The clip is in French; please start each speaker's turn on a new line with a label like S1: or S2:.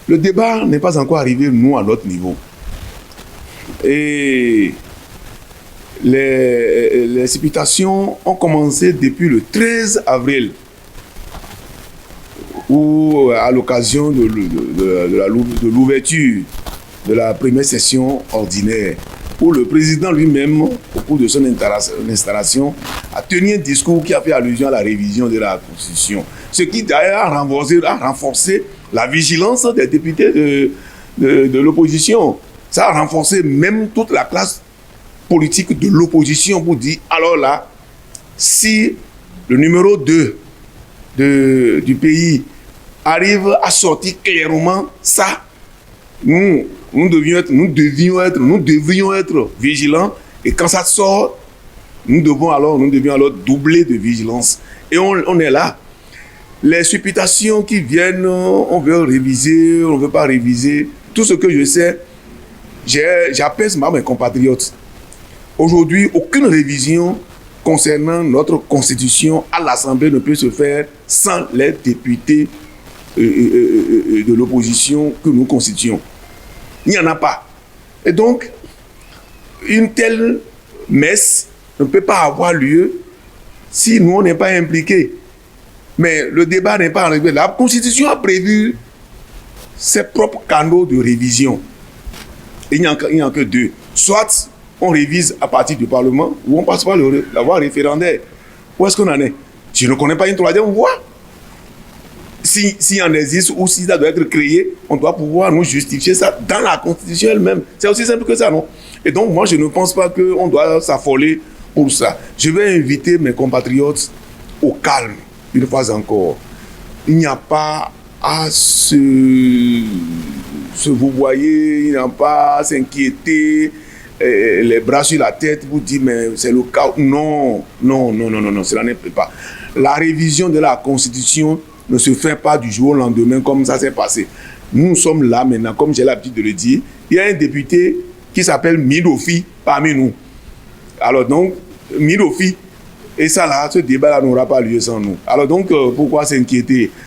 S1: Le débat n'est pas encore arrivé, nous, à notre niveau. Et les supputations ont commencé depuis le 13 avril, où, à l'occasion de l'ouverture de la première session ordinaire, où le président lui-même, au cours de son installation, a tenu un discours qui a fait allusion à la révision de la Constitution. Ce qui d'ailleurs a renforcé la vigilance des députés de l'opposition. Ça a renforcé même toute la classe politique de l'opposition pour dire, alors là, si le numéro 2 du pays arrive à sortir clairement ça, nous devrions être vigilants, et quand ça sort, nous devions alors doubler de vigilance. Et on est là. Les supputations qui viennent, on veut réviser, on ne veut pas réviser. Tout ce que je sais, j'appelle mes compatriotes. Aujourd'hui, aucune révision concernant notre constitution à l'Assemblée ne peut se faire sans les députés de l'opposition que nous constituons. Il n'y en a pas. Et donc, une telle messe ne peut pas avoir lieu si nous, on n'est pas impliqués. Mais le débat n'est pas arrivé. La Constitution a prévu ses propres canaux de révision. Il n'y en a que deux. Soit on révise à partir du Parlement, ou on passe par la voie référendaire. Où est-ce qu'on en est? Je ne connais pas une troisième voie. S'il en existe ou si ça doit être créé, on doit pouvoir nous justifier ça dans la Constitution elle-même. C'est aussi simple que ça, non? Et donc, moi, je ne pense pas qu'on doit s'affoler pour ça. Je vais inviter mes compatriotes au calme, une fois encore. Il n'y a pas à se vouvoyer, il n'y a pas à s'inquiéter, les bras sur la tête, vous dire, mais c'est le cas. Non, cela n'est pas. La révision de la Constitution ne se fait pas du jour au lendemain comme ça s'est passé. Nous sommes là maintenant, comme j'ai l'habitude de le dire. Il y a un député qui s'appelle Midofi parmi nous. Alors donc, Midofi, et ça là, ce débat-là n'aura pas lieu sans nous. Alors donc, pourquoi s'inquiéter?